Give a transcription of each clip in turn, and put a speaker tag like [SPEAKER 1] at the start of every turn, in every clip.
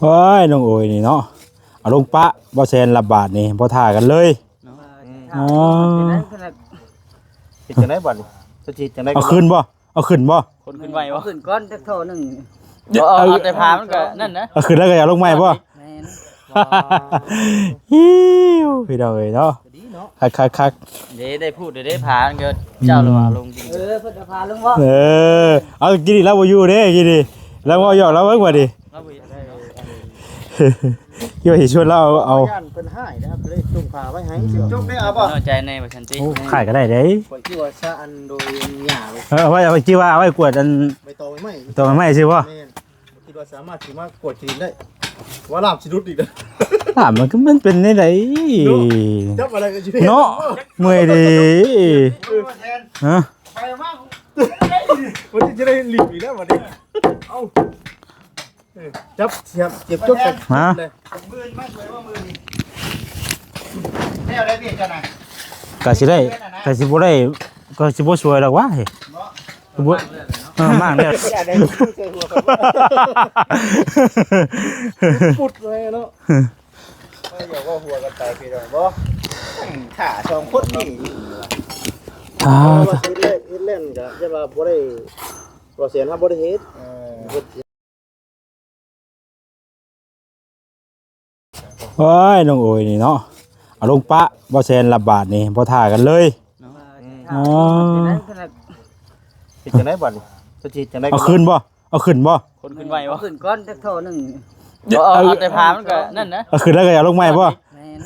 [SPEAKER 1] โอ้ยน้องโอ้ยนี่เนาะเอาลงปะบ่แซนละบาทนี่บ่ท่ากันเลยอ๋อ
[SPEAKER 2] เฮ็ดจังได๋บัดนี้จะสิจังได๋
[SPEAKER 1] เอาขึ้นบ่เอาขึ้นบ่
[SPEAKER 3] คนขึ้นไหววะ
[SPEAKER 4] ขึ้นก้อนจักโทนึง
[SPEAKER 3] เอาแต่พามันก็นั่นนะ
[SPEAKER 1] เอาขึ้นแล้วก็อย่าลงใหม่บ่
[SPEAKER 4] แม่น
[SPEAKER 1] ฮิวพี่น้องเอ้ยเนาะคัก
[SPEAKER 3] เดี๋ยวได้พูดเดี๋ยวได้พามันก็เจ้าลงลงดี
[SPEAKER 4] เพิ่นจะพาลงบ่
[SPEAKER 1] เออเอากินดิแล้วบ่อยู่เด้กินดิแล้วบ่หยอกแล้วเบิ่งว่าดิคิดว่าสิชวนเราเอา
[SPEAKER 2] ย่านเพิ่นหายนะครับเลยจุ่มขาไว้ให้จุ่มได้เอาบ่
[SPEAKER 3] นอกใจในประชันติ
[SPEAKER 1] โอ้ขายก็ได้เด้
[SPEAKER 2] ข่อยคิดว่าซะอันโดยหญ้าเลย
[SPEAKER 1] เอาไว้เอาจิว่าเอาไว้กวดอัน
[SPEAKER 2] ใบตองไม่
[SPEAKER 1] ตัวมันไม่ใช่บ่
[SPEAKER 2] แม่นคิดว่าสามารถสิมากดจีนได้ว่าลามสิรุดอีกเด้อ
[SPEAKER 1] ถามมันก็มันเป็นได้ได
[SPEAKER 2] จับอะไรกันสิ
[SPEAKER 1] เนาะเมื่อยดิฮะ
[SPEAKER 2] ไปมาวันนี้จะได้หลีกอีกแล้ววันนี้เอาจับเสียบเจ็บจกเลย
[SPEAKER 1] ฮะ
[SPEAKER 2] มือมาสวยว่ามือนี่ให้เอาได้เปลี่ยนกันนะ
[SPEAKER 1] ก็สิได้ก็สิบ่ได้ก็สิบ่สวยดอกว่าเฮ้ยบ่มากเด้อ
[SPEAKER 2] อย่าได้พูดเจอหัวกันปุดเลยเนาะอย่าว่าหัวกันตายไปดอกบ่ขาสองคนนี่
[SPEAKER 1] อ่า
[SPEAKER 2] ว่าสิเล่นก็จะว่าบ่ได้บ่เสียนครับบ่ได้เฮ็ด
[SPEAKER 1] โอ้ยน้องโอ้ยนี่เนาะเอาลงปะบ่แซนละบาทนี่บ่ท่ากันเลยอ๋อ
[SPEAKER 2] เฮ็ดจังได๋บัดนี้จะสิจังได๋
[SPEAKER 1] เอาขึ้นบ่เอาขึ้นบ่
[SPEAKER 3] คนขึ้นไหววะ
[SPEAKER 4] ขึ้นก้อนจักโทนึง
[SPEAKER 3] เอาแต่พามันก็นั่นนะ
[SPEAKER 1] เอาขึ้นแล้วก็อย่าลงใหม่บ่
[SPEAKER 4] แม่น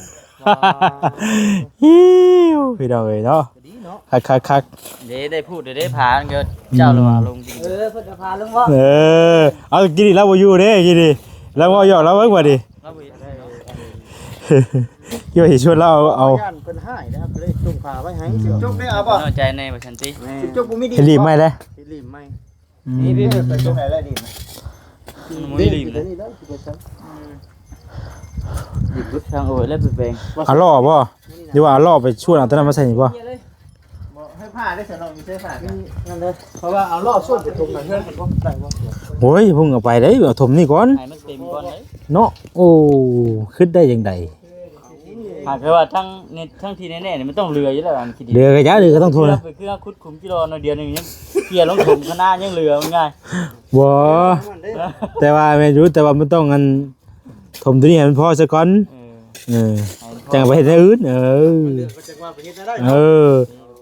[SPEAKER 1] ฮิวพี่น้องเอ้ยเนาะคัก
[SPEAKER 3] เดี๋ยวได้พูดเดี๋ยวได้พามันก็เจ้าลงลงดี
[SPEAKER 4] เพิ่นจะพาลงบ่
[SPEAKER 1] เออเอากินดิแล้วบ่อยู่เด้กินดิแล้วบ่หยอกแล้วเบิ่งว่าดิคิดว่าสิชวนเราเอา
[SPEAKER 2] ย่านเพิ่นหายนะครับเลยจุ่มขาไว้ให้จกได้เอาบ่
[SPEAKER 3] นอกใจในประชันติ
[SPEAKER 2] จกบ่มีดี
[SPEAKER 1] เฮ็ดรีบไหมเด้
[SPEAKER 2] รีบไหม
[SPEAKER 3] นี่พี่
[SPEAKER 2] ไปจกไหนได้ดีนะ
[SPEAKER 3] มุ้ยรีบเลย
[SPEAKER 2] นี่แล้วสิไปซั่น
[SPEAKER 3] หยิบรถทางโอ้ยแล้วไปแปลง
[SPEAKER 1] เอาล่อบ่หรือว่าเอาล่อไปชวนเอาตัวนั้นมาใส่นี่บ่
[SPEAKER 2] บ่ให้ผ้าได้สนองมีใช้ผ้านั่นเด้อเพราะว่าเอาล่อส่วนไปทุมเฮือนมันบ่ได้บ่
[SPEAKER 1] โอ้ยเพิ่งเอาไปเด้เอาถมนี่ก่อน
[SPEAKER 3] ให้มันเต็มก่อนเลย
[SPEAKER 1] เนาะโอ้คิดได้จังได๋
[SPEAKER 3] หากว่าทั้งที่แน่ๆเนี่ยมันต้องเรืออยู่แล้วอันคิดดี
[SPEAKER 1] เรือกะยะเรือก็ต้องทุน
[SPEAKER 3] ไปคือขุดขุมกิโลนเดียวนึงยังเกี่ยลงถุงข้างหน้ายังเรือมันง่าย
[SPEAKER 1] บ่แต่ว่าแม่นอยู่แต่ว่ามันต้องอันถมตัวนี้ให้มันพอซะก่อนเออจังไปเฮ็ดอย่างอื่น
[SPEAKER 2] ก็จักว่าไปเฮ็ดได้
[SPEAKER 1] เออ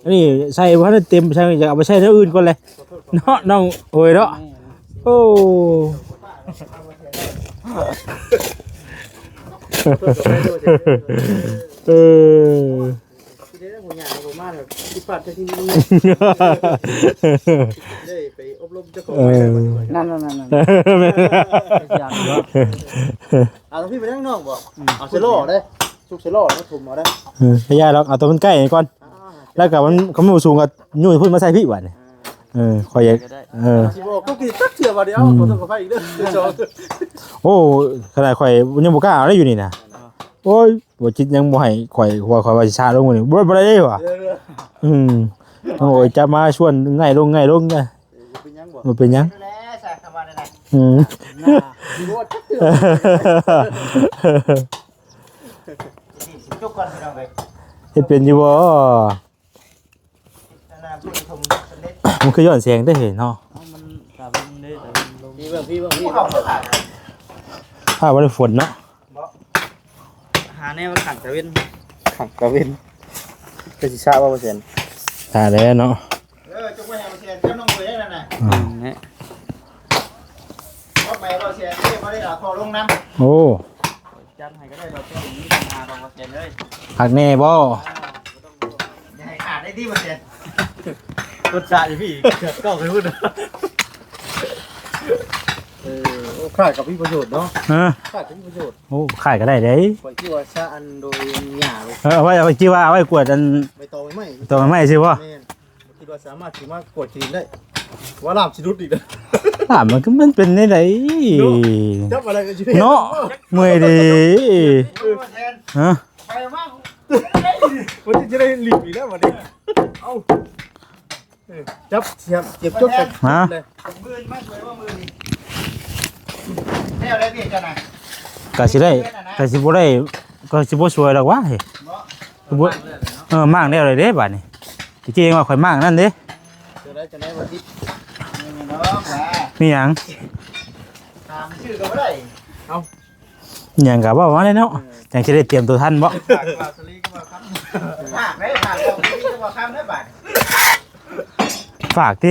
[SPEAKER 1] อันนี้ใส่บ่ทันได้เต็มใส่จะเอาไปใช้อย่างอื่นก่อนเลยเนาะน้องโอ้ยเนาะโอ้เออ
[SPEAKER 2] สิได้หัวหน้าบ่มาแบบสิปัดที่นี่ได้ไปอบรมเจ้าของ
[SPEAKER 4] นั่น
[SPEAKER 2] เอาพี่ไปนั่งนอกบ่เอาเซโล่ได้สุกเซโล่แล้วถุมเอาได้
[SPEAKER 1] ไม่ยากหรอกเอาตัวมันใกล้ก่อนแล้วก็มันเขาไม่สูงกับยุ่ยพุ่นมาใส่พี่บัดนี่คอย
[SPEAKER 2] สิบอกก็กินตักเถื่อบ่เดียวบ่ต้องกับไผอีกเด้อ
[SPEAKER 1] โอ้ขนาดข่อยยังบ่กล้าเอาได้อยู่นี่นะโอ้ยบ่จิตยังบ่ให้ข่อยว่าสิชาลงมื้อนี้บ่ได้เด้ว่ะโอ้ยจะมาชวนง่ายลงนะ
[SPEAKER 2] เป็นยังบ่
[SPEAKER 1] บ่เป็นหยัง
[SPEAKER 2] แล้ใส่เข้ามาได้ไหน สิบ่ตักเถื่อจุกก่อนพี่น้องเอ้ย
[SPEAKER 1] เฮ็ดเป็นอยู่บ่
[SPEAKER 2] น้ำพี่ถุมสำเร็จ
[SPEAKER 1] มันคือย้อนเสียงได้เห็นเนาะ
[SPEAKER 3] มันกลับมันได้แต่มันลง
[SPEAKER 2] พี่เบิ่งพี่เข้าขา
[SPEAKER 1] ถ้าบ่ได้ฝนเนาะ
[SPEAKER 3] หาแน่ว่าขัดตะเวน
[SPEAKER 2] ขังกะเว้นเป็นสิชาบ่เปอร์เซ็นต์
[SPEAKER 1] ถ้าแล้วเนาะ
[SPEAKER 2] จุกไว้ให้เปอร์เซ็นต์เจ้าน้องเว้ยนั่นน่ะ
[SPEAKER 3] เนี่ย
[SPEAKER 2] บ่ไปเปอร์เซ็นต์บ่ได้เอาคอลงน้ำ
[SPEAKER 1] โอ้
[SPEAKER 3] จันให้ก็ได้เราเจ้านี้ปัญหาเราเจนเลย
[SPEAKER 1] หักแน่บ่
[SPEAKER 2] อย่าให้ขาดได้ที่เปอร์เซ็นต์
[SPEAKER 3] รถจ่าอยู่พี่ก็เคยพูด
[SPEAKER 2] ขาดกับพี่ประโยชน์เนาะ
[SPEAKER 1] ฮะ
[SPEAKER 2] ขาดกับพี่ประโยชน์
[SPEAKER 1] โอ้ขายก็ได้เด้
[SPEAKER 2] ข่อยคิดว่าชาอันโดยหญ้าเลย
[SPEAKER 1] เอาไว้จิว่าเอาไว้กวดอัน
[SPEAKER 2] ใบตองไม่
[SPEAKER 1] ตัวมันไม่ใช่บ่
[SPEAKER 2] แม่นคิดว่าสามารถสิมากดจีนได้ว่าลามสิรุดอีกเด้อ
[SPEAKER 1] ถามมันก็มันเป็นได้ได
[SPEAKER 2] จับอะไรกันสิ
[SPEAKER 1] เนาะเมื่อยดิฮะ
[SPEAKER 2] ไปมาวันนี้จะได้หลีกอีกแล้ววันนี้เอาจับเสียบเจ็บจกเลย
[SPEAKER 1] ฮะ
[SPEAKER 2] มือมาสวยว่ามือนี่ให้เอาได้เปลี่ยนกันนะ
[SPEAKER 1] ก็สิได้ก็สิบ่ได้ก็สิบ่สวยดอกวะเฮ้ยบ่มากแล้วเลยเด้บัดนี้ที่จริงว่าข่อยมากนั่นเด้
[SPEAKER 2] จะได้วันที่เนาะ
[SPEAKER 1] มีหยัง
[SPEAKER 2] ตามชื่อก็บ่ได้
[SPEAKER 1] หยังก็บ่ว่าได้เนาะจังสิได้เตรียมตัวทันบ่
[SPEAKER 2] ฝากสลีก็บ่ครับฝากได้ฝากของสลีก็บ่คำได้บาด
[SPEAKER 1] ฝากติ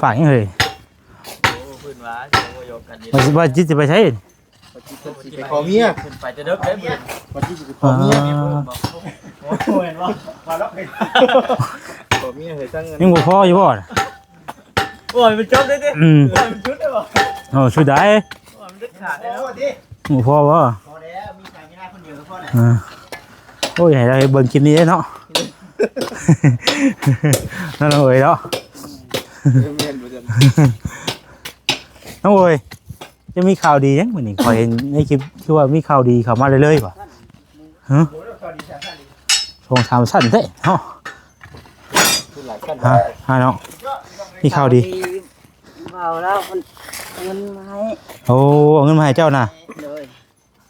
[SPEAKER 1] ฝากยังเฮ้ย
[SPEAKER 3] โอ้พื้นว่าจะโยกกันดี
[SPEAKER 1] ว่าจิตสิไปใช้
[SPEAKER 2] ไปขอเมีย
[SPEAKER 3] ขึ้นไปจะเลิกได้บ่
[SPEAKER 2] วันที่จะไปขอเมีย
[SPEAKER 3] บอก
[SPEAKER 2] โอ้เห็นบ่มาแล้วขอเมียเฮ้ยตั้งเงิน
[SPEAKER 1] ยังบ่พออยู่บ่น่ะ
[SPEAKER 3] โอ้ยมันจบได้ดิ
[SPEAKER 2] มันชุดได้บ่
[SPEAKER 1] โอ้ช่วยได้
[SPEAKER 3] โอ้ยมันดึกขาดได้
[SPEAKER 2] โอ้
[SPEAKER 3] แล้ว
[SPEAKER 2] ดิ
[SPEAKER 1] บ่พอบ่
[SPEAKER 2] พอแล้วมีชายมีหน้าคนเดียวก็พอแล้ว
[SPEAKER 1] โอ้ยให้เราเบิ่งคลิปนี้เนาะ นั่นเอ้ยเนาะ
[SPEAKER 2] เมียนบ่จัง
[SPEAKER 1] น้องโอ้ยจะมีข่าวดียังมื้อนี้ขอยเห็นในคลิปที่ว่ามีข่าวดีเข้ามาเรื่อยๆป่ะฮะ
[SPEAKER 2] โอ้ยพอดีชาติดี
[SPEAKER 1] สองสามสั้นเด้เนาะ
[SPEAKER 2] คือหลายขั้น
[SPEAKER 1] ฮะเนาะมีข่าวดี
[SPEAKER 4] เบาแล้วมันเงินมาให้
[SPEAKER 1] โอ้เอาเงินมาให้เจ้าน่ะ
[SPEAKER 4] เลย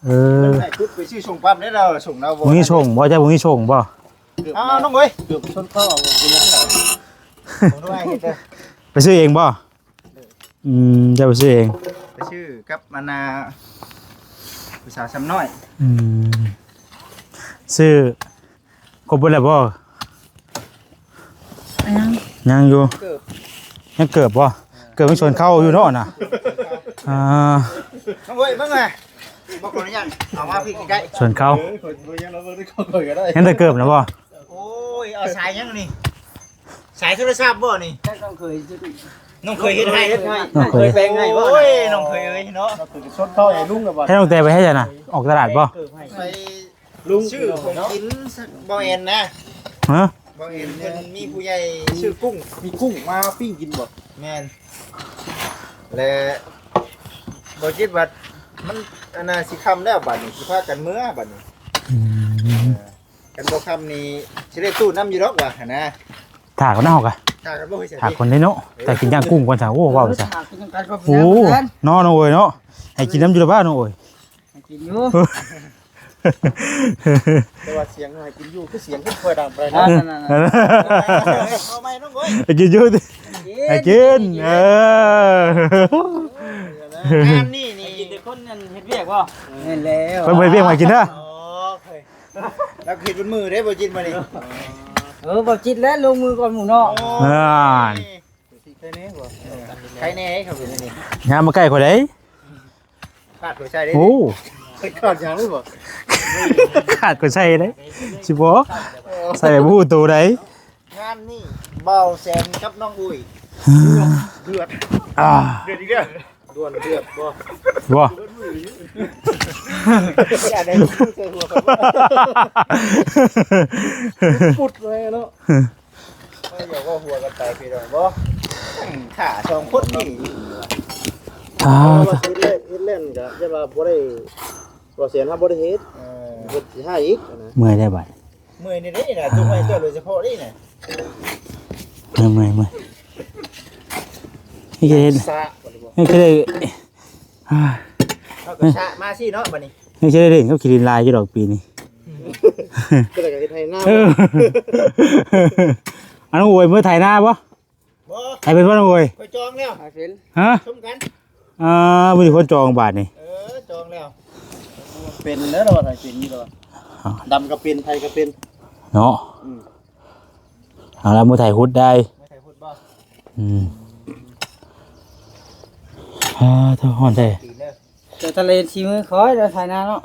[SPEAKER 1] เออ
[SPEAKER 2] ใส่ชุดไปชื่อชงปั๊มได้เราส่งเราบ่
[SPEAKER 1] บ่มีส่งบ่เจ้าบ่มีส่งบ่
[SPEAKER 2] อ้าวน้องเว้ยเกือบชนเข้าเอาไปยังไงผมด้วยเฮ็ดเด้อ
[SPEAKER 1] ไปซื้อเองบ่เจ้าไปซื้อเอง
[SPEAKER 2] ไปชื่อกับมานาภาษาซ้ำน้อย
[SPEAKER 1] ซื้อครบเบิดแล้วบ่ ยังอยู่
[SPEAKER 2] เกือบ
[SPEAKER 1] ยังเกิบบ่เกิบมันชวนเข้าอยู่เนาะน่ะอ่า
[SPEAKER 2] น้องเว้ยเบิ่งไงบอกก่อนยังเอามาพี่ใกล้
[SPEAKER 1] ชวนเข้า
[SPEAKER 2] ๆยังเราเบิ่งได้ก่อนก็ได้
[SPEAKER 1] ยังแต่เกิบนะบ่
[SPEAKER 2] โอ้ยเอาสายยังนี่สายโทรศัพท์บ่นี่
[SPEAKER 4] แค่ต้องเคย
[SPEAKER 2] น้องเคยเฮ็ดให้
[SPEAKER 1] น้องเคย
[SPEAKER 2] แปลงให้บ่โอ้ยน้องเคยเอ้ยเนาะชดเข้าไอ้ลุงน่ะบ่
[SPEAKER 1] ให้น้องแต่ไปให้จ้ะน่ะออกตลาดบ่
[SPEAKER 2] ไปลุงชื่อของกินบ่เอ็นนะ
[SPEAKER 1] ฮะ
[SPEAKER 2] บ่เอ็นเพิ่นมีผู้ใหญ่ชื่อกุ้งมีกุ้งมาปิ้งกินบ่แม่นและบ่คิดว่ามันอันน่ะสิค่ำแล้วบัดนี้สิพากันเมื่อบัดนี้กันบ่ค่ำนี่สิได้ตู้น้ำอยู่ดอกว่าหั่นนะ
[SPEAKER 1] ถากคนหน้าออกอ่ะ
[SPEAKER 2] ถ้ากันบ่เฮ็ดสิ
[SPEAKER 1] ถากคนได้เนาะแต่กินย่างกุ้งก่อนจ้ะโอ้ว้าวจ้ะ
[SPEAKER 4] การก็
[SPEAKER 1] โอ้น้อน้องโอ้ยเนาะให้กินน้ำอยู่ละบ้านน้องโอ้ย
[SPEAKER 4] กินอยู่
[SPEAKER 2] แต่ว่าเสียงให้กินอยู่คือเสียงคือค่อยดังไป
[SPEAKER 4] นั่
[SPEAKER 2] นะ
[SPEAKER 4] นนั่น
[SPEAKER 2] เอาไหมน้องเว้ย
[SPEAKER 1] ให้กินอยู่ดิให้กิน
[SPEAKER 2] งานนี่นี่
[SPEAKER 3] กินแต่คนนั่นเฮ็ดเวียกบ่
[SPEAKER 4] เห็นแล้ว
[SPEAKER 1] เพิ่นไปเรียกมากินเด้อ
[SPEAKER 2] อ๋อเคยแล้วคิดเป็นมือได้บ่จินมานี่
[SPEAKER 4] บอกจิตแล้วลงมือก่อนหมูเนาะ
[SPEAKER 2] ใครแน่บ่ใครแน่ครับเป็นนี่
[SPEAKER 1] ยามมาใกล้คนใด
[SPEAKER 2] ขาดหัวใจได้
[SPEAKER 1] โอ้
[SPEAKER 2] ขาดยางหรือบ่
[SPEAKER 1] ขาดก็ใส่ได้สิบ่ใส่แบบผู้ตัวใด
[SPEAKER 2] งานนี่เบาแซนกับน้องอุ้ยเดือด
[SPEAKER 1] อ่า
[SPEAKER 2] เดือดอีกเด้อด่วนเดือดบ่
[SPEAKER 1] บ่
[SPEAKER 2] อย่าได้พูดใส่หัวกันปุดเลยเนาะไม่อยากว่าหัวกันตายพี่น้องบ่ขาสองคนนี่
[SPEAKER 1] อ่า
[SPEAKER 2] ว่าสิเฮ็ดเล่นก็จะว่าบ่ได้บ่เสียนครับบ่ได้เฮ็ดเฮ็ดสิหาอีกนะ
[SPEAKER 1] เมื่อยได้บัด
[SPEAKER 2] เมื่อยนี่เด้น่ะจุกให้เจ้าโดยเฉพาะนี่น่ะ
[SPEAKER 1] เมื่อยนี่จะเห็น
[SPEAKER 2] สะ
[SPEAKER 1] นี่จะได้
[SPEAKER 2] เอากระชะมาสิเนาะบัดนี้
[SPEAKER 1] นี่จะได้เล่นเขาขีดินลายอยู่ดอกปีนี้
[SPEAKER 2] ก็เลยก็เฮ็ดให้หน้า
[SPEAKER 1] อันน้องโวยเมื่อถ่ายหน้าปะ
[SPEAKER 2] บ่
[SPEAKER 1] ถ่ายเป็นว่าน้องโวย
[SPEAKER 2] ค่อยจองแล้ว
[SPEAKER 4] เป็น
[SPEAKER 1] ฮะ
[SPEAKER 2] ชมกัน
[SPEAKER 1] มือคนจองบาทนี่
[SPEAKER 2] จองแล้วเป็นแล้วเราถ่ายเป็นนี่เราดำก็เป็นไทยก็เป็น
[SPEAKER 1] เนาะเอาละมือถ่ายฮุดได้
[SPEAKER 2] ไม่ใช่พูดบ่
[SPEAKER 1] เท่าห่อนใจ
[SPEAKER 2] ตีเด้อ
[SPEAKER 4] เจอทะเลชีมือคอยเราถ่ายหน้าเนาะ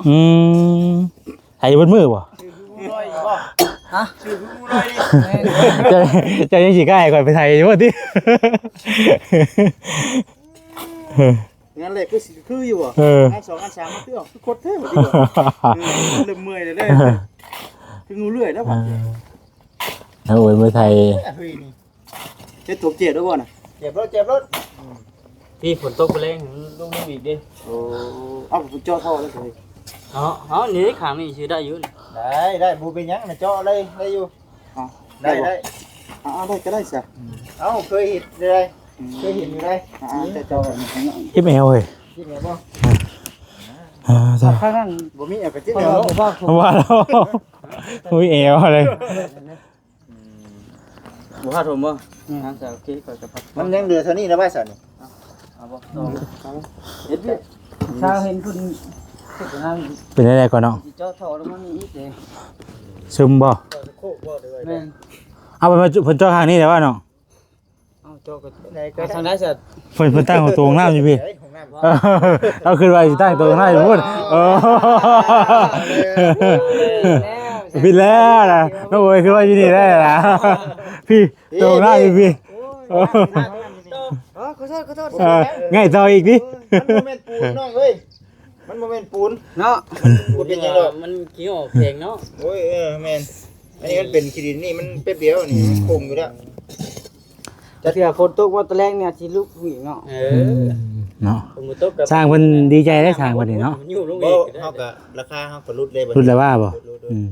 [SPEAKER 1] ถ่ายบนมือป่ะ
[SPEAKER 2] ชื่อผู้ร้อยบ่
[SPEAKER 4] ฮะ
[SPEAKER 2] ชื่อผู้ร้อยนี่
[SPEAKER 1] จะยังฉีกได้ก่อนไปถ่ายอยู่ว่าที่
[SPEAKER 2] งั้นเลยคืออยู่อ่ะงาน2งาน3มันคือออกคือโคตรเท่บ่ดีกว่าเริ่มเมื่อยเลยคืองูเลื่อยแล้วบ่
[SPEAKER 1] น้องโวยเมื่อถ่าย
[SPEAKER 2] เฮ้ยนี่เจ็บถูกเจ็บด้วยบ่น่ะเจ็บรถ
[SPEAKER 3] พี่ฝนตกไปแรงลงอีกดิ
[SPEAKER 2] โอ้เอาผมจ่อท่อแล้วเลย
[SPEAKER 3] อ๋อนี่ข้างนี้ชื่อได้อยู่
[SPEAKER 2] ได้บ่เป็นหยังน่ะจ่อเลยได้อยู่ได้ได้ก็ได้ซะเอ้าเคยเห็นเลยเคยเห็นอยู่ได้จะจ่อ
[SPEAKER 1] อิมเอลเฮ้ย
[SPEAKER 2] ที่ไหนบ่
[SPEAKER 1] จ้ะ
[SPEAKER 4] ข้างนั้น
[SPEAKER 2] บ่มีเอาไปจิ้ม
[SPEAKER 4] เขา
[SPEAKER 2] เนาะ
[SPEAKER 4] บอกว่าผม
[SPEAKER 1] ว่าแล้วอุ้ยเอวเลย
[SPEAKER 3] บ่พาถมบ่ทางสาวโอเคก่อนจะพัด
[SPEAKER 2] มันยังเหลือเท่านี้นะบ้านสันนี่
[SPEAKER 3] เอาบ่ต้องเฮ็ดเวียก
[SPEAKER 4] ชาวเห็นคุณสุดนั้น
[SPEAKER 1] เป็นอะไรก่อนเนาะ
[SPEAKER 4] สิเจ้าถอแล้วมันมีอีกเลย
[SPEAKER 1] ซึมบ่
[SPEAKER 2] โคกบ่เด้อ
[SPEAKER 4] แม่น
[SPEAKER 1] เอาไปมาเพิ่นเจ้าข้างนี้แต่ว่าเนาะ
[SPEAKER 4] เอาเจ้าก็
[SPEAKER 2] ไหนก็
[SPEAKER 4] ทางได้เสร็จ
[SPEAKER 1] เพิ่นตั้งของตัวของน้ำอยู่พี่
[SPEAKER 2] ของน้ำ
[SPEAKER 1] เออเอาขึ้นไปสิตั้งตัวของน้ำอยู่พุ่นเออพี่แล้วนะน้องโอ้ยคือว่าอยู่นี่ได้นะพี่ตัวของน้ำอยู่พี่เออ
[SPEAKER 2] ขอโทษ
[SPEAKER 1] เออง่ายต่ออีกดิ
[SPEAKER 2] มันโมเมนต์ปูนน้องเอ้ยมันโมเมนต์ปูน
[SPEAKER 4] เนาะ
[SPEAKER 2] ปูนเป็นยังไง
[SPEAKER 3] มันขี้ออกเพลงเนาะ
[SPEAKER 2] โอ้ยแมนอันนี้มันเป็นขี้ดินนี่มันแป๊บเดียวนี่มันคงอยู่แล้ว
[SPEAKER 4] จะเถื่อคนตกว่าตะแรงเนี่ยสิลุกผู้หญิงเนาะ
[SPEAKER 1] เนาะ
[SPEAKER 3] ผมบ่ตกกับ
[SPEAKER 1] สร้างเพิ่นดีใจได้สร้างเพิ่นนี่เนาะ
[SPEAKER 3] มันอยู่ลง
[SPEAKER 2] บ่
[SPEAKER 3] เอง
[SPEAKER 2] เฮาก็ราคาเฮาก็ลดเลย
[SPEAKER 1] รุ่นละว่าบ่อืม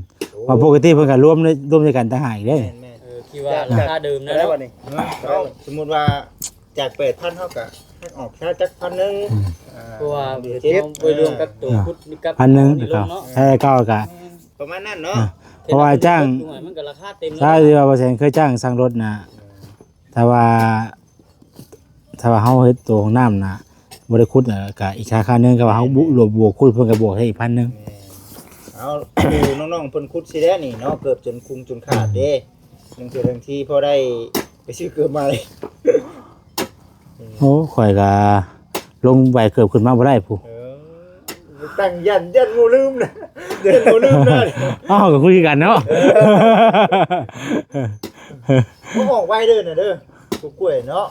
[SPEAKER 1] ว่าปกติเพิ่นก็ร่วมด้วยกันต่างหากเด้
[SPEAKER 2] แม่น
[SPEAKER 3] คิดว่าราคาเดิมนะ
[SPEAKER 2] ได้
[SPEAKER 3] เนาะ
[SPEAKER 2] บ่นี่สมมุติว่าจาก 8,000เฮาก็ให้ออกแค่จัก1,000นึง
[SPEAKER 3] เพราะว่า
[SPEAKER 2] เดี๋ยว
[SPEAKER 3] เจ็บ
[SPEAKER 2] เจ็บ
[SPEAKER 3] ไปรวมกับตัวพุทธกับ
[SPEAKER 1] 1,000นึง
[SPEAKER 3] นี่
[SPEAKER 1] ก็
[SPEAKER 3] เนาะ
[SPEAKER 1] ใช้เก้าก็
[SPEAKER 2] ประมาณนั้นเนาะ
[SPEAKER 1] เพราะว่าจ้าง
[SPEAKER 3] มันก็ราคาเต็ม
[SPEAKER 1] ถ้าเรือบ่แซงเคยจ้างสร้างรถน่ะถ้าว่าเฮาเฮ็ดตัวของน้ำน่ะบ่ได้ขุดน่ะก็อีกราคานึงก็ว่าเฮาบวกขุดเพิ่นก็บวกให้อีก1,000นึง
[SPEAKER 2] เอาดูน้องๆเพิ่นคุดสิได้นี่เนาะเกือบจนคุงจนขาดเด้บางทีพอได้ไปซื้อเกือบมาเลย
[SPEAKER 1] โอ้ข่อยก็ลงใบเกือบขึ้นมาบ่ได้ผู้
[SPEAKER 2] ตั้งยันงูลืมนะยันงูลืมนะ
[SPEAKER 1] อ้าวก็คุยกันเนาะ
[SPEAKER 2] เขาออกไว้เด้อน่ะเด้อกูกล้วยเนาะ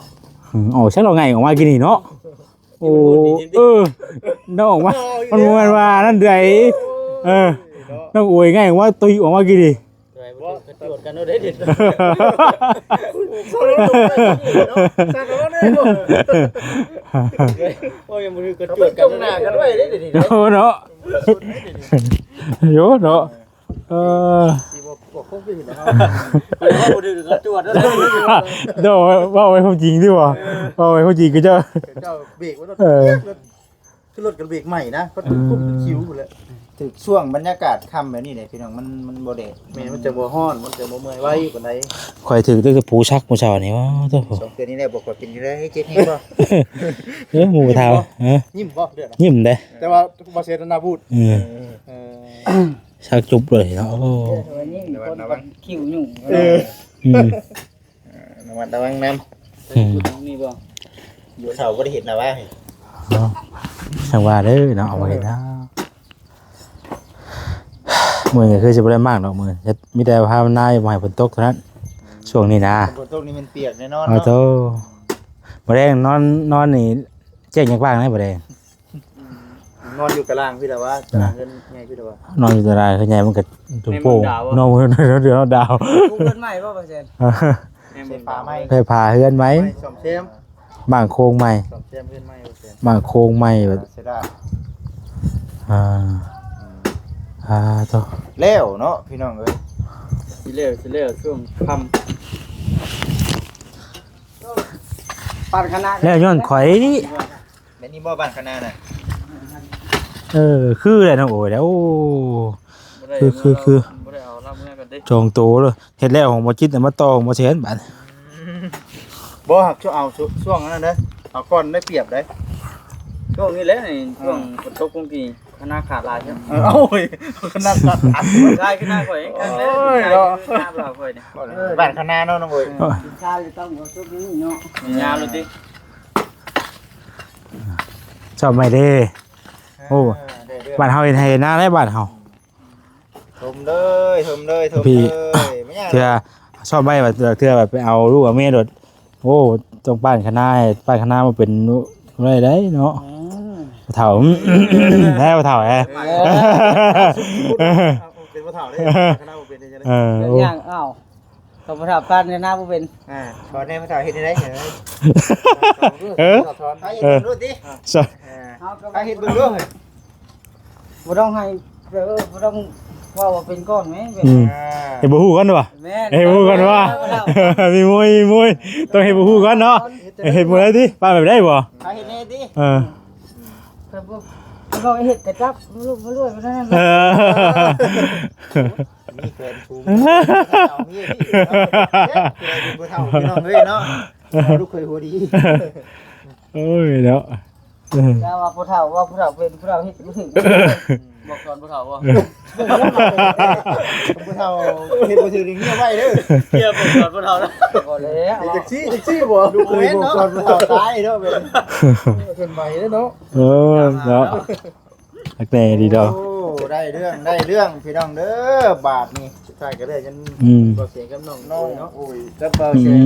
[SPEAKER 1] อ๋อฉันเราไงออกมากินนี่เนาะโอ้น้องออกมามันบ่แม่นว่านั่นใดน้องอวยไงว่าตุยออกมากินนี่
[SPEAKER 3] กระโดดกันเอาได้เด็ด โอ้ยยังบ่ได้กระ
[SPEAKER 2] เขา
[SPEAKER 3] โด
[SPEAKER 2] ไป
[SPEAKER 3] ดกั
[SPEAKER 2] จ้
[SPEAKER 3] น
[SPEAKER 2] องหน้ากันไว้เด้อนี่
[SPEAKER 1] เนาะโยเนาะ
[SPEAKER 2] สิบ่คงไปเห็นนะครับ
[SPEAKER 3] บ่ได้กระโดดแล้ว
[SPEAKER 1] เดี๋ยวว่าไว้ความจริงดีกว่าว่าไว้ความจริงก็จะ
[SPEAKER 2] เจ้าเบรกไว้รถคือรถกันเบรกใหม่นะเขาถึงคุ้มคิ้วหมดแล้วถึงช่วงบรรยากาศค่ำแบบนี้เนี่ยพี่น้องมันบ่แดดแม่มันจะบ่ฮ้อนมันจะบ่เมื่อยไว้ปานใด
[SPEAKER 1] ข่อยถือตั้งแต่ผูชักมื้อเช้านี่ว่าโต
[SPEAKER 2] สองเดือนนี้แหละบ่ค่อยเป็นอยู่ได้ให้เจ็ดนี่บ่
[SPEAKER 1] หมู่ทาเออ
[SPEAKER 2] ยิ้มบ่เดือด
[SPEAKER 1] ยิ้มเด้
[SPEAKER 2] แต่ว่าบ่เสียนาพูด
[SPEAKER 1] ชักจุบเลยเนาะโอ้
[SPEAKER 4] วันนี้มีคนกับคิวยุ่ง
[SPEAKER 1] อืม
[SPEAKER 2] ระวังน้ำ
[SPEAKER 3] นี่บ่
[SPEAKER 2] อยู่เขาบ่ได้เห็นนะว่า
[SPEAKER 1] ช่างว่าเด้อเนาะเอาไว้นะมื้อนี้คือสิบ่ได้มากดอกมื้อมีแต่ภาวนาอย่าให้ฝนตกเท่านั้นช่วงนี้นะ
[SPEAKER 2] ฝนตกนี่มันเปียกแน่นอน
[SPEAKER 1] เอา
[SPEAKER 2] เนาะ
[SPEAKER 1] โตบ่ได้นอนนี่แจ้งยังบ้างนะบ่ได้
[SPEAKER 2] นอนอยู่กลางพี่ละว่าตารางเงินไงพี่ละว่าน
[SPEAKER 1] อนอยู่ตารางคือใหญ่มันก็จุ่มโป่งนอนเดี๋ยวดาว
[SPEAKER 4] กูเพิ่นใหม่บ่เปอร์เซ็นต์
[SPEAKER 2] ใส่ฟ้าไหม
[SPEAKER 1] ไปพาเฮือนไหม
[SPEAKER 2] สอมเซม
[SPEAKER 1] บางโค้งใหม่
[SPEAKER 2] สอมเซมเพื่อนไหมโอเค
[SPEAKER 1] บางโค้งใหม่แบบ
[SPEAKER 2] เสียดาย
[SPEAKER 1] โต
[SPEAKER 2] แล้วเนาะพี่น้องเอ้ย
[SPEAKER 3] สิเร็วช่วงค่ำ
[SPEAKER 4] ปั่นคณะ
[SPEAKER 1] แล้วย้อนข่อย
[SPEAKER 2] แม่นี่บ่บ้านคณะน่ะ
[SPEAKER 1] คือแหละน้องโอ้ยแล้ว
[SPEAKER 3] บ่ได้เอารับเมื่อกันเด้
[SPEAKER 1] จองโตเลยเฮ็ดแล้วของบ่จิตมาต่อของบ่เชนบัด
[SPEAKER 2] บ่หักช่วงเอาช่วงนั้นเด้อเอาก่อนได้เปรียบได้
[SPEAKER 3] ช่วงนี้แหละนี่ช่วงฝนตกคงกี่คณะขาดลายใช่ไหม
[SPEAKER 2] เอ้ยคณะกัด
[SPEAKER 3] ได้ขึ้นหน้าข่อยกันแล้วหน้าเปล่าข่อยนี่
[SPEAKER 2] บ้านคณะเนาะน้องเอ้ย
[SPEAKER 4] กินชาเลยต้องบ่ซุกนี้เนาะ
[SPEAKER 3] มียาวเลยติ
[SPEAKER 1] ชอบไหม่เด้ โอ้บ้านเฮาเฮ็ดให้หน้าได้บ้านเฮา
[SPEAKER 2] ทมเลยไม่ยาก
[SPEAKER 1] เทื่อชอบไหม่แบบเทื่อแบบไปเอาลูกกับแม่โดดโอ้ตรงบ้านคณะบ้านคณะมาเป็นอะไรได้เนาะเฒ่าแล้วเฒ่าแฮะ
[SPEAKER 2] เป็นผู้เฒ่าได้คณะบ่เป็นได้จังได๋
[SPEAKER 4] อย่างอ้าวเขาบ่ทับปั่นในหน้าบ่เป็น
[SPEAKER 2] ขอแน่ผู้เฒ่าเฮ็ดได้เหรอ สอนให้เฮ็ดดูดิ
[SPEAKER 1] ใช่
[SPEAKER 2] ให้เฮ็ดเบิ่งดู
[SPEAKER 4] บ่ต้องให้บ่ต้องว่าเป็นก้อนไหม
[SPEAKER 1] เฮ็ดบ่ฮู้กันว่ะ
[SPEAKER 4] แม่
[SPEAKER 1] เฮ็ดบ่ฮู้กันว่ะมีมวยต้องเฮ็ดบ่ฮู้กันเนาะเฮ็ดบ่ได้ติป้าแบบได้บ่
[SPEAKER 2] ให้เฮ็ดแน่ดิ
[SPEAKER 1] เออ
[SPEAKER 4] ถ้าบ่ บอกเฮ็ดกระจับบ่รวยบ่นั่น
[SPEAKER 1] เออ
[SPEAKER 2] มีแฟนชูเอาเมียพี่เนาะเป็นผู้เฒ่าพี่น้องเอ้ยเนาะลูกเคยหัวดี
[SPEAKER 1] โอ้ยเนาะ
[SPEAKER 4] แล้วว่าผู้เฒ่าเป็นผู้เฒ่าเฮ็ดบ่ถึง
[SPEAKER 3] บอกก่อนผู้เฒ่าว่า
[SPEAKER 2] ผู้เฒ่าเฮ็ดบ่ถือเงี้ยไว้เด้อ
[SPEAKER 3] เกียร์บอกก่อนผู้เฒ่านะ
[SPEAKER 4] บ่แล้ว
[SPEAKER 2] แท็กซี่บ่ลูกเคยบอกก่อนผู้เฒ่าตายเนาะเป็นเพิ่นใหม่เนาะ
[SPEAKER 1] เออเนาะตักแต่ดีดอก
[SPEAKER 2] โอ้ได้เรื่องพี่น้องเด้อบาทนี่สุดท้ายก็เลยจน
[SPEAKER 1] อืม
[SPEAKER 2] บ่เสียงกับน้องเนาะโอ้ยแล้วบ่
[SPEAKER 1] อื
[SPEAKER 2] เสียง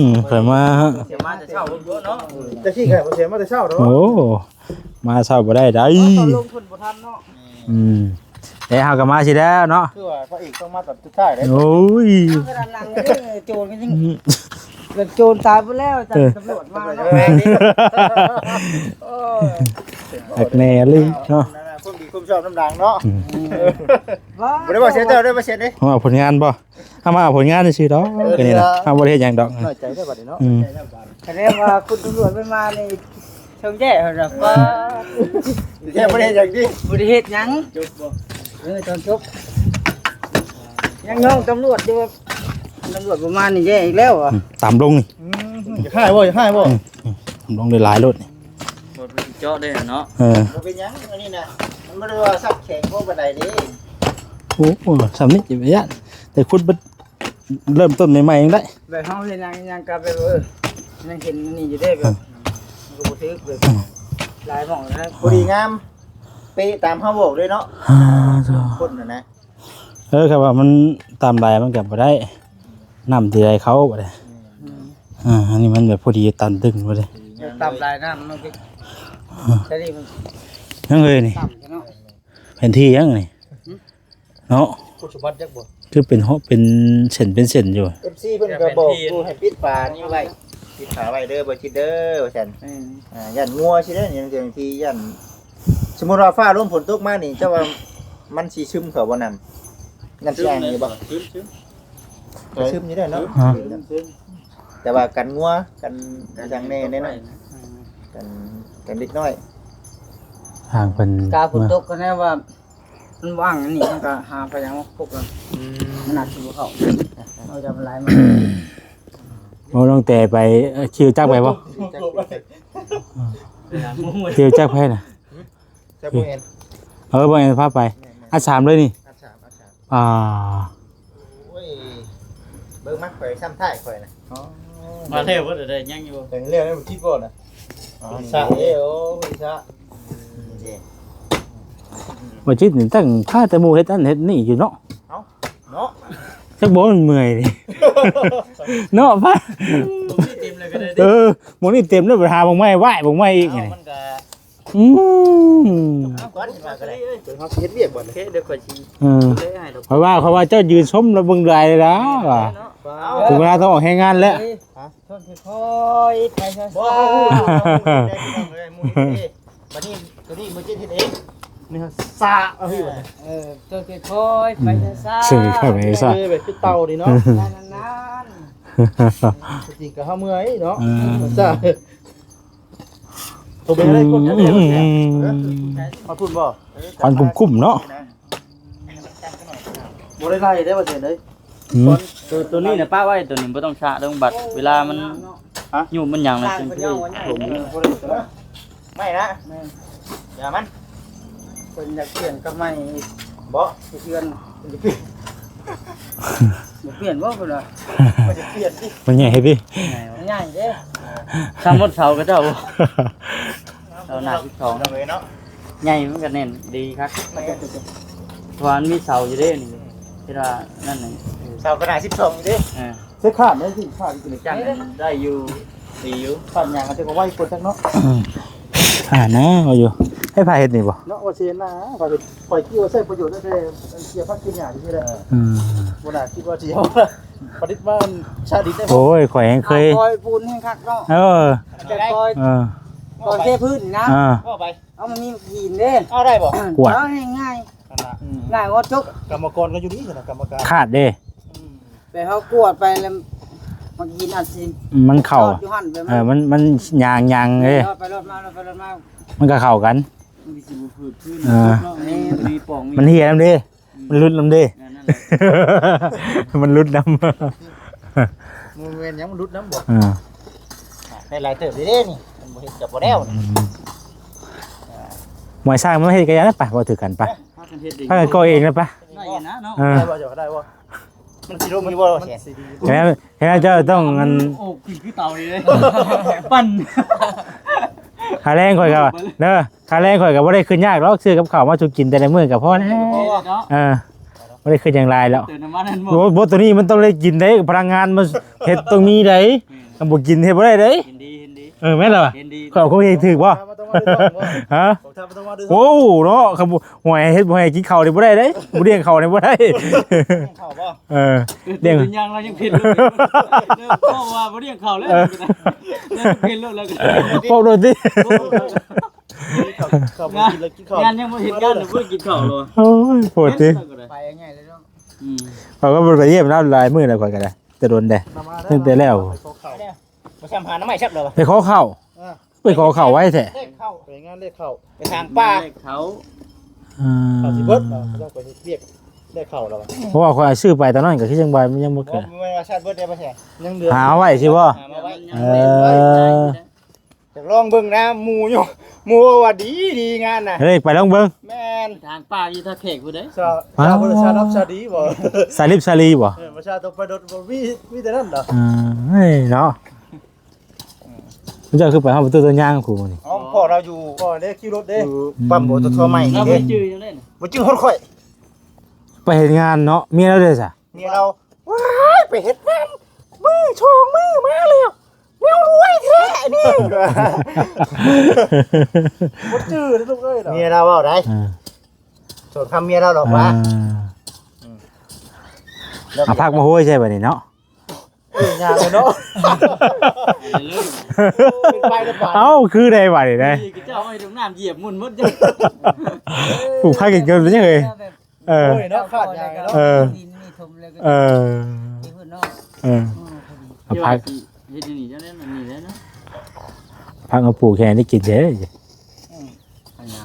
[SPEAKER 1] มเพิ่นมา
[SPEAKER 3] เสียมาจะเช่าเยอะเนาะ
[SPEAKER 2] จะขี้ไก่บ่เสียงมาแต่เช้าเนาะ
[SPEAKER 1] โอ้มาเช้าบ่ได้ได้
[SPEAKER 4] ตอนลงทุนบ่ทันเนาะ
[SPEAKER 1] อืมแต่เฮาก็มาสิแล้วเนาะ
[SPEAKER 2] คือว่าพระเอกต้องมาตัดสุดท้ายเด้
[SPEAKER 1] โอ้ย
[SPEAKER 4] กระดานหลังนี่โจรก็ยังเกิดโจรตายไปแล้วจับตำรวจมาแล้ว
[SPEAKER 1] ตักแน่เลยเนาะ
[SPEAKER 2] คนดีคนชอบน้ำดังเนาะ
[SPEAKER 4] ว้า
[SPEAKER 2] บ่ได้บ่เสียเด้อได้บ่เสียเด้
[SPEAKER 1] เฮาเอาผลงานบ่เฮามาเอาผลงานซื่อๆดอกก็นี่นะเฮาบ่ได้เฮ็ดหยังดอก
[SPEAKER 2] น้อยใจได้บัดนี้เนาะ
[SPEAKER 1] อืม
[SPEAKER 4] แสดงว่าคุณตำรวจไปมาในเชิงแย่เหรอว่า
[SPEAKER 2] แค่บ่ได้อย่างนี้
[SPEAKER 4] บริเหตุยังตอนจบยังน้องตำรวจอยู่ตำรวจประมาณนี่แย่อีกแล้วอ่ะ
[SPEAKER 1] ตามลงนี่
[SPEAKER 2] อย่าให้บ่อย่าให้บ่
[SPEAKER 1] ตามลงได้หลายรถนี่
[SPEAKER 3] หมดเจาะได้เนาะ
[SPEAKER 1] เออ
[SPEAKER 2] บ่เป็นหยังอันนี้น่ะมันบ่ได้ว่าซักแข็งพวกบันไดนี้
[SPEAKER 1] โอ้โหสำนี้จิบยะแต่คุณเริ่มต้นใหม่ๆเองได้
[SPEAKER 4] แบบเขาเห็นยังกลับไปยังเห็นนี่อยู่ได้แบบมันก็บ่ถือแบบหลายหม่องนะ
[SPEAKER 2] พอดีงามเป๊ะตามเฮาบอกเลยเนาะคนน่ะนะ
[SPEAKER 1] ครับว่ามันตามลายมันกับบ่ได้นำที่ใดเขาบ่ได้อันนี้มันแบบพอดีตันตึงบ่ได้
[SPEAKER 4] ตามลายน้ำมันก็ใช่ดิมัน
[SPEAKER 1] ยังเลยนี่
[SPEAKER 4] ต่ำเนาะ
[SPEAKER 1] แผนที่ยังนี่เนาะ
[SPEAKER 2] ผู้สมบัติจักบ่
[SPEAKER 1] คือเป็นเป็นเส้นเป็นเส้นอยู่
[SPEAKER 2] FC เพิ่นก็บอกกูให้ปิดฝานี่ไว้ปิดฝาไว้เด้อบ่คิดเด้อว่าซั่นย่านงัวสิเด้อนี่บางทีย่านสมมุติว่าฟ้าลมฝนตกมานี่เจ้าว่ามันสิซึมเข้าบ่นำนั่นสิอ่างนี่บ่ซึมนี่ได้เนาะแต่ว่ากันงัวกันจังแน่เนาะกันเล็กน้อย
[SPEAKER 1] ทางเป็น
[SPEAKER 4] กาฝนตกก็แน่ว่ามันว่างอันนี้มันก็หาไปยังพวกกันมันหนักสิบ่เข้าเราจะมันหลายมัน
[SPEAKER 1] โอ้ต้องแต่ไปคิวจักไปบ่คิวจักไปน่ะ
[SPEAKER 2] จะบ่เห็น
[SPEAKER 1] บ่เห็นภาพไปอัด3เลยนี่
[SPEAKER 2] อัดฉาม
[SPEAKER 1] อ่า
[SPEAKER 2] โอ้ยเบิ่งมักข่อยซ้ำท้ายข่อยน่ะ
[SPEAKER 3] มาเทพว่าได้ยังอยู่
[SPEAKER 2] แต่เรื่องนี้มันคิดก่อนน่ะชะเอ้โอ้ยชะ
[SPEAKER 1] บ่จิตนี่ตั้งพาแต่หมู่เฮ็ดอันเฮ็ดนี่อยู่เนาะ
[SPEAKER 2] เนาะ
[SPEAKER 1] จักบ่มันเมื่อยดิเนาะพา
[SPEAKER 3] เต็มเลยก็ได้
[SPEAKER 1] หมองนี่เต็มเลยไปหาบ่งไม้ไหว้บ่งไม้อีกไง
[SPEAKER 3] มันก็
[SPEAKER 1] อืม
[SPEAKER 2] ก่อนสิมาก็ได้เดี๋ยวเฮาสิเฮ็ดเวียกบ่
[SPEAKER 3] โอ
[SPEAKER 2] น่ะ
[SPEAKER 3] เคเดี๋ยวก่อนสิ
[SPEAKER 1] เออ
[SPEAKER 3] เลยให้ดอก
[SPEAKER 1] เพราะว่าเจ้ายืนชมแล้วเบิ่งรายเลยนะว่ะถึงเวลาต้องออกแรงงานแล้ว
[SPEAKER 4] ทนค่อยๆไปช้า
[SPEAKER 2] บ่
[SPEAKER 4] ๆ
[SPEAKER 2] ฮู้ได้พี่น้องเอ้ยมื้อนี้บัดนี้ตัวนี้มื้อเจ็ดเฮ็ดเองนี่ซาเอาพี่บ่
[SPEAKER 4] ทนค่อยๆไปช้าๆ
[SPEAKER 1] ซึ่งเข้าไปซะ
[SPEAKER 2] แบบคือเต่านี่เนาะ
[SPEAKER 4] นาน
[SPEAKER 2] จริงก็เฮาเมื่อยเนาะ
[SPEAKER 1] อืม
[SPEAKER 2] ซาตัวเป็นอะไรคนเดียวมาพูดบ่
[SPEAKER 1] ควันกุ้มๆเนาะ
[SPEAKER 2] บ่ได้ไล่ได้บ่เสียเลย
[SPEAKER 1] อืม
[SPEAKER 3] ตัวนี้น่ะป้าไว้ตัวนี้บ่ต้องชะต้องบัดเวลามันอยู่มันหยัง
[SPEAKER 4] ๆ
[SPEAKER 3] น่ะ
[SPEAKER 4] สร้าง
[SPEAKER 3] จัง
[SPEAKER 4] เป็น
[SPEAKER 3] ซี่
[SPEAKER 4] เย่าวันใหญ่
[SPEAKER 2] ไม่นะอย่ามัน
[SPEAKER 4] คนอยากเปลี่ยนก็ไม่
[SPEAKER 2] บ่
[SPEAKER 4] เพื่อนเปลี่ยนว่าคนละ
[SPEAKER 2] บ่จะเปลี่ยนดิ
[SPEAKER 1] มันใหญ่พี่
[SPEAKER 4] ง่ายเด้
[SPEAKER 3] ทำหมดเสาก็เจ้าเสาหน้า12
[SPEAKER 2] เอาไว้เนาะ
[SPEAKER 3] ใหญ่มันก็แน่นดีครับเพราะว่ามันมีเสาอยู่เด้นี่ที่ว่านั่นน่ะ
[SPEAKER 2] เสากระดาษ12ดิ
[SPEAKER 3] เออ
[SPEAKER 2] เสื้อขาดได้สิขาดอีก
[SPEAKER 3] จังได้อยู่ดีอยู่
[SPEAKER 2] ขาดหยังก็จะก็ไว้คนจักเนาะ
[SPEAKER 1] นะเอาอยู่ให้พาเฮ็ดนี่บ่
[SPEAKER 2] เนาะว่าเสียนะว่าเป็นปล่อยคิวใช้ประโยชน์ได้เสียพักกินหญ้าที่ได้
[SPEAKER 1] อืม
[SPEAKER 2] บ่น่าคิดว่าสิเอาประดิษฐ์บ้านชาดิษฐ์ได้
[SPEAKER 1] โอ้ยข่อยยังเคย
[SPEAKER 4] คอยปูนให้คักเนาะ
[SPEAKER 1] เออ
[SPEAKER 4] แต่คอย
[SPEAKER 1] เออ
[SPEAKER 4] คอยเทพื้นนะ
[SPEAKER 1] อ่า
[SPEAKER 2] ก็ไป
[SPEAKER 4] เอามันมีหินเด้
[SPEAKER 2] เอาได้บ่
[SPEAKER 1] กวาด
[SPEAKER 4] เอาง่าย
[SPEAKER 2] นั่นน่ะ
[SPEAKER 4] ง่ายว่าจก
[SPEAKER 2] กรรมกรก็อยู่นี่นะกรรมการ
[SPEAKER 1] ขาดเด้
[SPEAKER 4] ไปเขากวดไปแล้วมันหินอัดสิ
[SPEAKER 1] มันเข้า
[SPEAKER 4] อยู่หั่นไป
[SPEAKER 1] มันยางเอ้ย
[SPEAKER 4] ไปรถมา
[SPEAKER 1] มันก็เข้ากัน
[SPEAKER 4] ม
[SPEAKER 3] มันสิบ่พืชพื้น
[SPEAKER 1] อ่า
[SPEAKER 3] เนาะนี่มีปอง
[SPEAKER 1] มันเหี่ยนำเด้มันรุดนำเด้
[SPEAKER 3] นั่นแหละ
[SPEAKER 1] มันรุดนำ
[SPEAKER 2] มือเวนยังมันรุดน้ำบ่
[SPEAKER 1] อ่า
[SPEAKER 2] ได้หลายเติบเด้นี่มันบ่เฮ็ดกับบ่แล้วนี่
[SPEAKER 1] หมวยสร้างมันเฮ็ดกันยังไปบ่ถือกันไป
[SPEAKER 3] พากันเฮ็ดเอง
[SPEAKER 1] พากันก่อเองนะปะ
[SPEAKER 3] ได้อยู่นะเนาะ
[SPEAKER 1] อ่า
[SPEAKER 2] ได้บ่เจ้าได้บ่มันสิลงมีบ่แสน
[SPEAKER 1] แค่เจ้าต้องงัน
[SPEAKER 3] โอ้กินคือเตาเลยปั่น
[SPEAKER 1] ค่าแรงข่อยก็เด้อค่าแรงข่อยก็บ่ได้ขึ้นยากหรอกซื้อกับข้าวมาสุกินแต่ละมื้อก็พอแล้ว
[SPEAKER 3] เนาะ
[SPEAKER 1] บ่ได้ขึ้นอย่างไรแล้ว
[SPEAKER 3] เติมน้ำมันนั่น
[SPEAKER 1] โอ้บ่ตัวนี้มันต้องได้กินได้พลังงานมันเฮ็ดตรงนี้ได้ถ้าบ่กินเฮ็ดบ่ได้เด้
[SPEAKER 3] เห็นดีเห็นดี
[SPEAKER 1] แม่นล่ะ
[SPEAKER 3] เห็นดี
[SPEAKER 1] ข้าวคงเฮ็ดถูกบ่
[SPEAKER 2] มาต้องมาดูต้องบ่
[SPEAKER 1] ฮะ
[SPEAKER 2] ผมทำต้องมาดู
[SPEAKER 1] โอ้เนาะครับหวยเฮ็ดบ่ให้กินข้าวนี่บ่ได้เด้บ่เลี้ยงข้าวนี่บ่ได้
[SPEAKER 2] เข้าบ่
[SPEAKER 1] เลี้ยง
[SPEAKER 3] ยังเรายังเผ็ดเลยเพราะว่าบ่เรียกเขาแล้วเผ็ดแล้วก็
[SPEAKER 1] พวกโดนสิ
[SPEAKER 2] เข้าบ่กินแล้วกินข้าว
[SPEAKER 3] งานยังบ่เห็นกันเพิ่งกินข้าวเลย
[SPEAKER 1] โอ้ยโหดสิ
[SPEAKER 4] ไปง่ายเลยเนาะ
[SPEAKER 1] เขาก็บ่ไปเยี่ยมแล้วหลายมื้อแล้วข่อยก็ได้แต่โดนแดตั้งแต่แล้ว
[SPEAKER 2] มาซ้ำหาน้ำใหม่ชับเลย
[SPEAKER 1] ไปขอข้าวไปขอข้าวไว้แท้
[SPEAKER 2] เลขเข้าไปงานเลขเข้าไปทาง
[SPEAKER 3] ป้า
[SPEAKER 2] ป้า
[SPEAKER 3] เขา
[SPEAKER 2] เขาสิเบิดเราไปเรียกเลขเข้าแล้ว
[SPEAKER 1] เพราะว่าข่อยซื้อไปตอนนั้นก็คือจังบ่มันยังบ่
[SPEAKER 2] บ่
[SPEAKER 1] เกิด
[SPEAKER 2] ไม่ว่าชาติเบิดได้บ่แท้ยังเหลือ
[SPEAKER 1] หาไว้สิบ่
[SPEAKER 2] มาไว้
[SPEAKER 3] Ờ.
[SPEAKER 2] อยากลองเบิ่งนะหมู่อยู่หมู่ว่าดีงานน่ะ
[SPEAKER 1] เฮ้ยไปลองเบิ่ง
[SPEAKER 2] แม่น
[SPEAKER 3] ทางป้าอยู่ท่าแขกผู้ใด
[SPEAKER 2] ชาบ่ชารับชาดีบ่
[SPEAKER 1] สาลิบสาลีบ่
[SPEAKER 2] ประชาต้องไปโดดบ่มีแต่นั้นดอก
[SPEAKER 1] เฮ้ยเนาะมันจะคือไปเฮาประตูตัวย่างกูมื้อนี้
[SPEAKER 2] อ๋อพ่อเราอยู่พ่อเด้ขี่รถเด้อยู่ปั๊มบ่ตัวใหม่
[SPEAKER 3] เรา
[SPEAKER 2] นี่
[SPEAKER 3] ไป
[SPEAKER 2] เด้
[SPEAKER 3] จื้อจังได๋
[SPEAKER 2] บ่จื้อคนข่อย
[SPEAKER 1] ไปเฮ็ดงานเนาะเมียเราเด้อจ้ะ
[SPEAKER 2] นี่เราว้ายไปเฮ็ดงานมือชองมือมาแล้วแนวรวยแท้นี่บ่จื้อเด้อลูกเอ้ยเมียเราเว้าได้สนคำเมียเราดอกว่า
[SPEAKER 1] เอาพักมาโห้ยใช่ป่ะนี่เนาะ
[SPEAKER 2] ยากเลยเนาะ
[SPEAKER 3] เลย
[SPEAKER 2] เป็นไปได้ป่ะ
[SPEAKER 1] เอ้าคือได้ป่ะนี่ได้
[SPEAKER 3] นี่เจ้าให้ตรงน้ำเหยียบมุ่นหมดจ้ะ
[SPEAKER 1] ปลูกพักกันเกินไปยังไงเออ
[SPEAKER 2] โอ้ยเนาะขาดยางเนาะ
[SPEAKER 4] ดินนี่ทมเลยก็
[SPEAKER 1] เออ
[SPEAKER 4] ที่พุ่นเนาะ
[SPEAKER 1] เออเอาพัก
[SPEAKER 3] เฮ็ดนี่จังได๋มันนี่แหละเนาะ
[SPEAKER 1] พักเอาปลูกแค่นี้กินเด้อ
[SPEAKER 3] อันน่ะ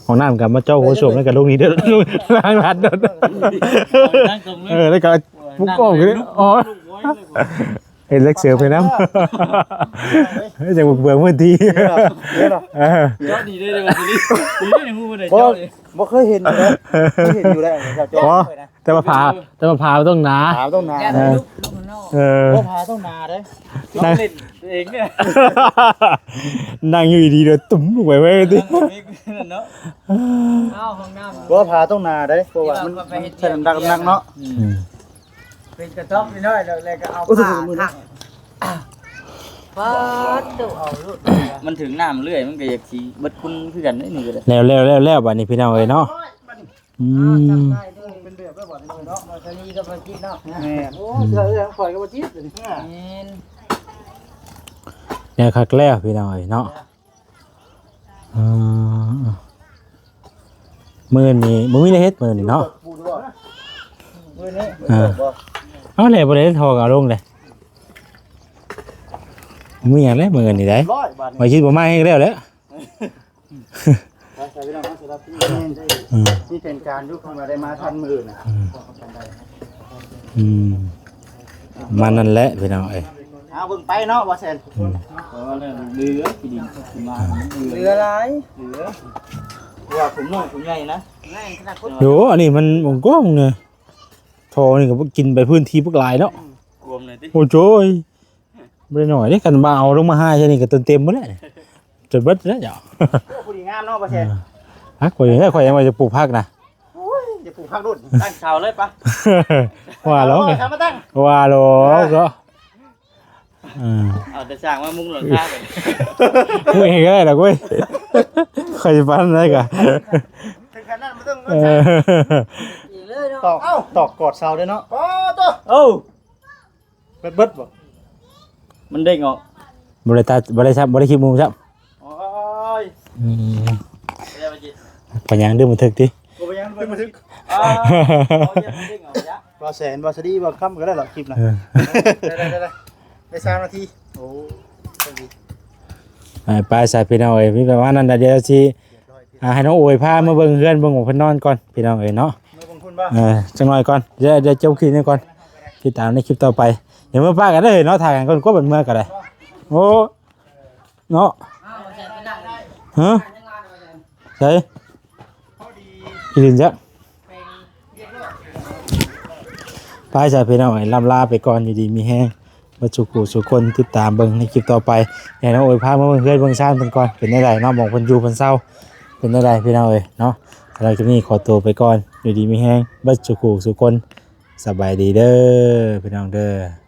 [SPEAKER 1] ของน้ำกับมาเจ้าหัวโฉมแล้วกับลูกนี้เด้อลูกล้างร้านเด้อ
[SPEAKER 3] นั่งตรงเลย
[SPEAKER 1] แล้วก็ปุ๊กโก้คืออ๋อเห็นเล็กเสือไปน้ำจะบุกเบืองพื้นที่
[SPEAKER 2] เด้อเนาะ
[SPEAKER 3] เจ้าดีได้เลยว่าสิดีได้ในหูบ่ได้เจ้านี่
[SPEAKER 2] บ่เคยเห็นอยู่แล้วไม่เห็นอยู่แล้วครับ
[SPEAKER 1] อ๋อแต่มาพาต้องหนา
[SPEAKER 2] ถามต้องนา
[SPEAKER 4] แค่ลุกมันนอก
[SPEAKER 1] เออ
[SPEAKER 2] บ่พาต้องนาเด้
[SPEAKER 3] ลองเล่นเองเนี่ย
[SPEAKER 1] นั่งอยู่ดีๆเดี๋ยวตุ้มลงไปไว้ดิ
[SPEAKER 3] เนาะ
[SPEAKER 4] เอาห้องน้ำ
[SPEAKER 2] บ่พาต้องนาเด้เพราะว่ามันใช้น้ำหนักเนาะ
[SPEAKER 4] เป็นกระต๊อบนิดหน่อยแล้วก็เอาผ้าถักป๊าดตู้เอาลูก
[SPEAKER 3] มันถึงน้ำเรื่อยมันก็อยากสิเบิดคุณคือกันได้นี่ก็ได้
[SPEAKER 1] แล้วบัดนี้พี่น้องเอ้ยเนาะอืม
[SPEAKER 2] เป็นแบบแบบนี้เนาะ
[SPEAKER 4] มาตอนนี้ก็มากินเนาะ
[SPEAKER 2] แม่โอ้เสือยังข่อยก็บ่จิตเลย
[SPEAKER 1] เนี่ยคักแล้วพี่น้องเอ้ยเนาะมื้อนี้บ่มีได้เฮ็ดมื้อนี้เนาะ
[SPEAKER 2] ปูดูบ่มื้อนี้
[SPEAKER 1] เอาเลยบ่ได้ทอกเอาลงเลยมีหยังเลยมื้อนี้ได้
[SPEAKER 2] 100บาท
[SPEAKER 1] มาคิดบ่มาให้แล้วแหล้ว
[SPEAKER 2] ใส่ไปแล้วสำหรับที่
[SPEAKER 1] อืม
[SPEAKER 2] ที่เป็นการยุคเข้ามาได้มาทันมื้อน่ะ
[SPEAKER 1] อืมมันนั่นแหละพี่น้องเอ้ย
[SPEAKER 2] เอาเบิ่งไปเนาะว่าแซ่น
[SPEAKER 3] เพราะว่าเรื่องเรือที่ดินที่มา
[SPEAKER 4] เหลืออะไร
[SPEAKER 3] เรือว่าผมน้อยผมใหญ่นะ
[SPEAKER 4] แม่งขนาดคน
[SPEAKER 1] โหอันนี้มันผมก็มึงเนี่ยทอนี่ก็กินไปพื้นที่พวกหลายเนาะ
[SPEAKER 3] รวมเลยติ
[SPEAKER 1] โอ้โจยบ่ได้หน่อยเด้กันมาเอาลงมาให้ใช่นี่ก็เต็มหมดแล้วจนเบิดแล้วเจ้า
[SPEAKER 2] ผู้ดีงามเนาะว่าแซ่น
[SPEAKER 1] ฮักข่อยยังว่าจะปลูกผักนะ
[SPEAKER 2] โอ้ยอย่าปลูกผักรุ่น
[SPEAKER 3] ตั้งเสาเลยปะ
[SPEAKER 1] ว่าแล้วไง
[SPEAKER 2] ทำมาตั้ง
[SPEAKER 1] ว่าแล้วก็
[SPEAKER 3] เอาแต่สร้างมามุงหลังคาไป
[SPEAKER 1] ไม่เห็นก็ได้หรอกเว้ยใครจะฟันได้กะ
[SPEAKER 2] ถึงขนาดมันต้อง
[SPEAKER 4] อีกเลยเนาะ
[SPEAKER 2] ตอกกอดเสาด้วยเนาะโอ้ตัว
[SPEAKER 3] โอ้
[SPEAKER 2] เบิดบ่
[SPEAKER 3] มันเด้งออก
[SPEAKER 1] บริษัทบริคิดมุมครับ
[SPEAKER 3] โอ้ยเดี๋ยวไปจิ
[SPEAKER 1] ปัญญาดื้อมันถึกดิ
[SPEAKER 2] กูไปยังเพิ่งมาถึง
[SPEAKER 3] อ้าวมันเด้งออกยะ
[SPEAKER 2] บ่แสนบ่สดีบ่ค่ำก็ได้หรอกคลิปนะได้3นาทีโอ้
[SPEAKER 1] ไปใส่พี่น้องเอ้ยมีประมาณนั้นเดี๋ยวสิให้น้องโอยพามาเบิ่งเฮือนเบิ่งของเพิ่นนอนก่อนพี่น้องเอ้ยเนาะ
[SPEAKER 2] มือของคุณบ่
[SPEAKER 1] จังหน่อยก่อนเดี๋ยวจบคลิปนี้ก่อนติดตามในคลิปต่อไปเดี๋ยวมาป้ากันได้เนาะถ่ายกันก่อนก็เป็นเมื่อกันได้โอ้เนาะฮะใช่กินจ้ะไปใส่พี่น้องไอ้ลำลาไปก่อนอยู่ดีมีแห้งมาสุกูสุคนติดตามเบิ่งในคลิปต่อไปอย่าน้องโอ้ยพามาเบิ่งเพื่อนเบิ่งซ่านเพิ่นก่อนเป็นได้ไรเนาะมองเพิ่นอยู่เพิ่นเศร้าเป็นได้ไรพี่น้องเอ้ยเนาะสำหรับคลิปนี้ขอตัวไปก่อนอยู่ดีมีแห้งบัดสุกูสุคนสบายดีเด้อพี่น้องเด้อ